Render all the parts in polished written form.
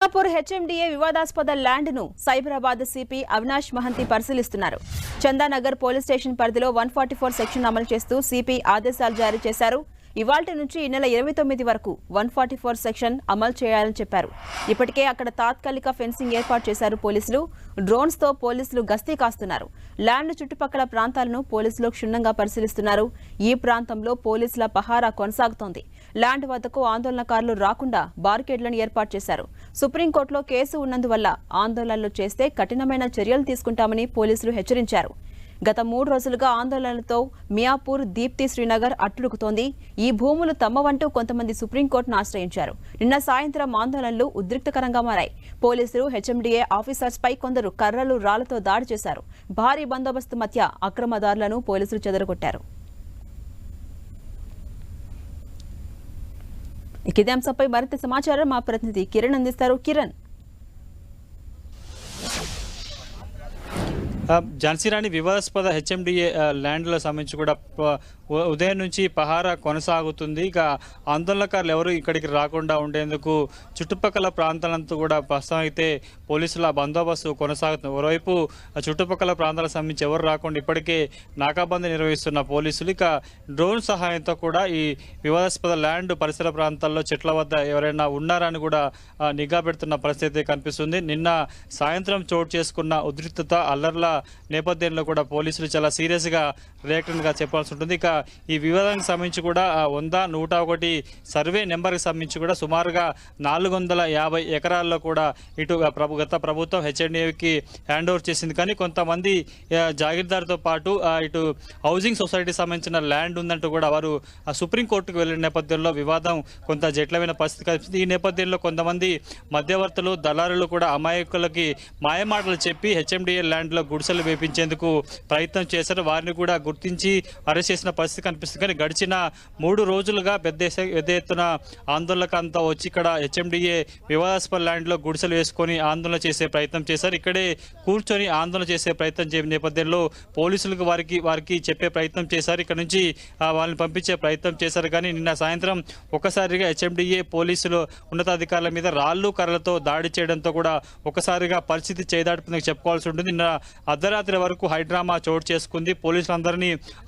Miyapur HMDA వివాదాస్పద land ను Cyberabad CP Avinash Mahanti పరిశీలిస్తున్నారు. చందానగర్ పోలీస్ స్టేషన్ పరిధిలో 144 సెక్షన్ అమలు చేస్తూ సిపి ఆదేశాలు జారీ చేశారు. ఇవాల్టి నుంచి ఈ నెల 29 వరకు 144 సెక్షన్ అమలు చేయాలని చెప్పారు. ఇప్పటికే అక్కడ తాత్కాలిక ఫెన్సింగ్ ఏర్పాటు చేశారు పోలీసులు. డ్రోన్స్ తో పోలీసులు గస్తీ కాస్తున్నారు. ల్యాండ్ చుట్టుపక్కల ప్రాంతాలను పోలీసులు క్షుణ్ణంగా పరిశీలిస్తున్నారు. ఈ ప్రాంతంలో పోలీసుల పహారా కొనసాగుతోంది. ల్యాండ్ వద్దకు ఆందోళనకారులు రాకుండా బారికేడ్లను ఏర్పాటు చేశారు. సుప్రీంకోర్టులో కేసు ఉన్నందువల్ల ఆందోళనలు చేస్తే కఠినమైన చర్యలు తీసుకుంటామని పోలీసులు హెచ్చరించారు. గత 3 రోజులుగా ఆందోళనలతో మియాపూర్, దీప్తి శ్రీనగర్ అట్టుడుకుతోంది. ఈ భూములు తమ్మవంటూ కొంతమంది సుప్రీంకోర్టును ఆశ్రయించారు. నిన్న సాయంత్రం ఆందోళనలు ఉద్రిక్తకరంగా మారాయి. పోలీసులు హెచ్ఎండిఏ ఆఫీసర్స్ పై కొందరు కర్రలు, రాళ్లతో దాడి చేశారు. భారీ బందోబస్తు మధ్య అక్రమదారులను పోలీసులు చెదరగొట్టారు. ఇదే అంశంపై మరింత సమాచారం మా ప్రతినిధి కిరణ్ అందిస్తారు. కిరణ్, ఝాన్సీరాణి వివాదాస్పద హెచ్ఎండిఏ ల్యాండ్ల సంబంధించి కూడా ఉదయం నుంచి పహారా కొనసాగుతుంది. ఇక ఆందోళనకారులు ఎవరు ఇక్కడికి రాకుండా ఉండేందుకు చుట్టుపక్కల ప్రాంతాలంతా కూడా ప్రస్తుతం అయితే పోలీసుల బందోబస్తు కొనసాగుతుంది. మరోవైపు చుట్టుపక్కల ప్రాంతాలకు సంబంధించి ఎవరు రాకుండా ఇప్పటికే నాకాబందీ నిర్వహిస్తున్న పోలీసులు ఇక డ్రోన్ సహాయంతో కూడా ఈ వివాదాస్పద ల్యాండ్ పరిసర ప్రాంతాల్లో చెట్ల వద్ద ఎవరైనా ఉన్నారని కూడా నిఘా పెడుతున్న పరిస్థితి కనిపిస్తుంది. నిన్న సాయంత్రం చోటు చేసుకున్న ఉద్రిక్తత, అల్లర్ల నేపథ్యంలో కూడా పోలీసులు చాలా సీరియస్గా రియాక్ట్గా చెప్పాల్సి ఉంటుంది. ఇక ఈ వివాదానికి సంబంధించి కూడా 100, 101 సర్వే నెంబర్కి సంబంధించి కూడా సుమారుగా 450 ఎకరాల్లో కూడా ఇటు గత ప్రభుత్వం హెచ్ఎండిఏకి హ్యాండ్ ఓవర్ చేసింది. కానీ కొంతమంది జాగీర్దార్తో పాటు ఇటు హౌసింగ్ సొసైటీకి సంబంధించిన ల్యాండ్ ఉందంటూ కూడా వారు సుప్రీంకోర్టుకు వెళ్ళిన నేపథ్యంలో వివాదం కొంత జటిలమైన పరిస్థితి కనిపిస్తుంది. ఈ నేపథ్యంలో కొంతమంది మధ్యవర్తులు, దళారులు కూడా అమాయకులకి మాయమాటలు చెప్పి హెచ్ఎండిఏ ల్యాండ్లో గుడిసెలు వేపించేందుకు ప్రయత్నం చేశారు. వారిని కూడా గుర్తించి అరెస్ట్ చేసిన పరిస్థితి కనిపిస్తుంది. కానీ గడిచిన 3 రోజులుగా పెద్ద ఎత్తున ఆందోళనకంతా వచ్చి ఇక్కడ హెచ్ఎండిఏ వివాదాస్పద ల్యాండ్లో గుడిసెలు వేసుకొని ఆందోళన చేసే ప్రయత్నం చేశారు. ఇక్కడే కూర్చొని ఆందోళన చేసే ప్రయత్నం చేసే నేపథ్యంలో పోలీసులకు వారికి చెప్పే ప్రయత్నం చేశారు. ఇక్కడ నుంచి వాళ్ళని పంపించే ప్రయత్నం చేశారు. కానీ నిన్న సాయంత్రం ఒకసారిగా హెచ్ఎండిఏ పోలీసులు ఉన్నతాధికారుల మీద రాళ్లు, కర్రలతో దాడి చేయడంతో కూడా ఒకసారిగా పరిస్థితి చేదాడుతుందని చెప్పుకోవాల్సి ఉంటుంది. నిన్న అర్ధరాత్రి వరకు హైడ్రామా చోటు చేసుకుంది.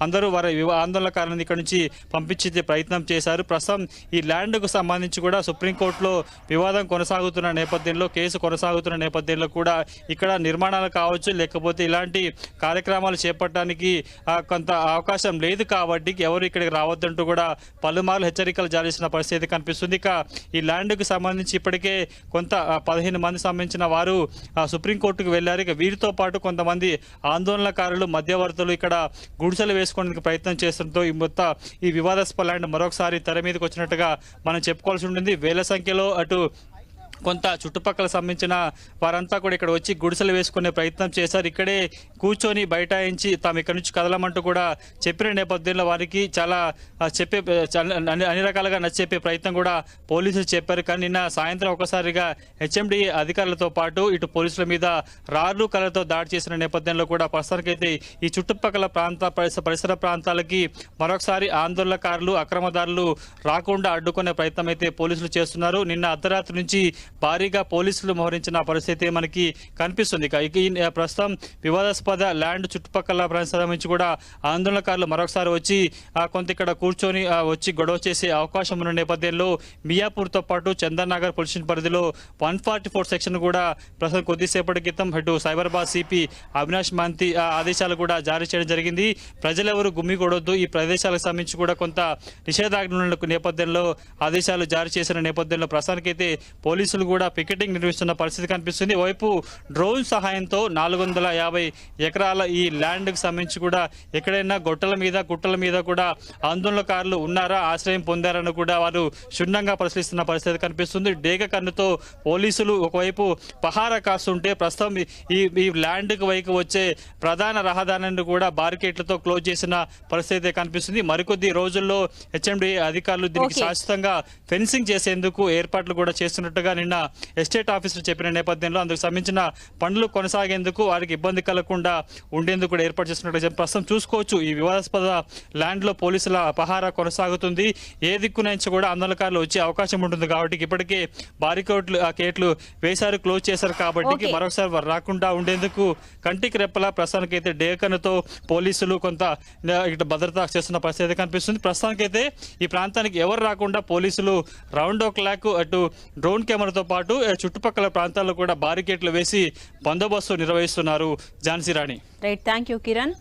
అందరూ వారి ఆందోళనకారులను ఇక్కడ నుంచి పంపించే ప్రయత్నం చేశారు. ప్రస్తుతం ఈ ల్యాండ్కు సంబంధించి కూడా సుప్రీంకోర్టులో వివాదం కొనసాగుతున్న నేపథ్యంలో, కేసు కొనసాగుతున్న నేపథ్యంలో కూడా ఇక్కడ నిర్మాణాలు కావచ్చు, లేకపోతే ఇలాంటి కార్యక్రమాలు చేపట్టడానికి కొంత అవకాశం లేదు కాబట్టి ఎవరు ఇక్కడికి రావద్దంటూ కూడా పలుమార్లు హెచ్చరికలు జారీ చేసిన పరిస్థితి కనిపిస్తుంది. ఇక ఈ ల్యాండ్కు సంబంధించి ఇప్పటికే కొంత 15 మంది సంబంధించిన వారు సుప్రీంకోర్టుకు వెళ్లారు. ఇక వీరితో పాటు కొంతమంది ఆందోళనకారులు, మధ్యవర్తులు ఇక్కడ గుడిసెలు వేసుకోవడానికి ప్రయత్నం చేస్తుండటంతో ఈ వివాదాస్పద ల్యాండ్ మరొకసారి తెర మీదకి వచ్చినట్టుగా మనం చెప్పుకోవాల్సి ఉంటుంది. వేల సంఖ్యలో అటు కొంత చుట్టుపక్కల సంబంధించిన వారంతా కూడా ఇక్కడ వచ్చి గుడిసెలు వేసుకునే ప్రయత్నం చేశారు. ఇక్కడే కూర్చొని బైఠాయించి తాము ఇక్కడ నుంచి కదలమంటూ కూడా చెప్పిన నేపథ్యంలో వారికి చాలా అన్ని రకాలుగా నచ్చే ప్రయత్నం కూడా పోలీసులు చెప్పారు. కానీ నిన్న సాయంత్రం ఒకసారిగా హెచ్ఎండిఏ అధికారులతో పాటు ఇటు పోలీసుల మీద రాళ్లు, కర్రలతో దాడి చేసిన నేపథ్యంలో కూడా ప్రస్తుతానికైతే ఈ చుట్టుపక్కల పరిసర ప్రాంతాలకి మరొకసారి ఆందోళనకారులు, అక్రమదారులు రాకుండా అడ్డుకునే ప్రయత్నం అయితే పోలీసులు చేస్తున్నారు. నిన్న అర్ధరాత్రి నుంచి భారీగా పోలీసులు మోహరించిన పరిస్థితి మనకి కనిపిస్తుంది. ప్రస్తుతం వివాదాస్పద ల్యాండ్ చుట్టుపక్కల ప్రాంతాల నుంచి కూడా ఆందోళనకారులు మరొకసారి వచ్చి కొంత ఇక్కడ కూర్చొని వచ్చి గొడవ చేసే అవకాశం ఉన్న నేపథ్యంలో మియాపూర్తో పాటు చందనగర్ పోలీస్ స్టేషన్ పరిధిలో 144 సెక్షన్ కూడా ప్రస్తుతం కొద్దిసేపటి క్రితం ఇటు సైబరాబాద్ సిపి అవినాష్ మహంతి ఆదేశాలు కూడా జారీ చేయడం జరిగింది. ప్రజలెవరు గుమ్మిగూడొద్దు, ఈ ప్రదేశాలకు సంబంధించి కూడా కొంత నిషేధాజ్ఞ నేపథ్యంలో ఆదేశాలు జారీ చేసిన నేపథ్యంలో ప్రస్తుతానికైతే పోలీసులు కూడా పికెటింగ్ నిర్వహిస్తున్న పరిస్థితి కనిపిస్తుంది. వైపు డ్రోన్ సహాయంతో 450 ఎకరాల ఈ ల్యాండ్కి సంబంధించి కూడా ఎక్కడైనా గుట్టల మీద కూడా ఆందోళనకారులు ఉన్నారా, ఆశ్రయం పొందారని కూడా వారు క్షుణ్ణంగా పరిశీలిస్తున్న పరిస్థితి కనిపిస్తుంది. డేగ కన్నుతో పోలీసులు ఒకవైపు పహారా కాస్తుంటే ప్రస్తుతం ఈ ల్యాండ్కి వైపు వచ్చే ప్రధాన రహదారిని కూడా బారికేట్లతో క్లోజ్ చేసిన పరిస్థితి కనిపిస్తుంది. మరికొద్ది రోజుల్లో హెచ్ఎండిఏ అధికారులు దీనికి శాశ్వతంగా ఫెన్సింగ్ చేసేందుకు ఏర్పాట్లు కూడా చేస్తున్నట్టుగా నిన్న ఎస్టేట్ ఆఫీసర్ చెప్పిన నేపథ్యంలో అందుకు సంబంధించిన పనులు కొనసాగేందుకు వారికి ఇబ్బంది కలగకుండా ఉండేందుకు కూడా ఏర్పాటు చేస్తున్నట్టు ప్రస్తుతం చూసుకోవచ్చు. ఈ వివాదాస్పద ల్యాండ్లో పోలీసుల పహారా కొనసాగుతుంది. ఏ దిక్కు నుంచి కూడా ఆందోళనకారులు వచ్చే అవకాశం ఉంటుంది కాబట్టి ఇప్పటికే గేట్లు వేశారు, క్లోజ్ చేశారు కాబట్టి మరొకసారి వారు రాకుండా ఉండేందుకు కంటికి రెప్పలా ప్రస్తుతానికైతే డేకన్తో పోలీసులు కొంత ఇటు భద్రత చేస్తున్న పరిస్థితి కనిపిస్తుంది. ప్రస్తుతానికైతే ఈ ప్రాంతానికి ఎవరు రాకుండా పోలీసులు రౌండ్ ఓ క్లాక్ అటు డ్రోన్ కెమెరాతో పాటు చుట్టుపక్కల ప్రాంతాల్లో కూడా బారికేట్లు వేసి బందోబస్తు నిర్వహిస్తున్నారు. Jhansi Rani. Right, thank you Kiran.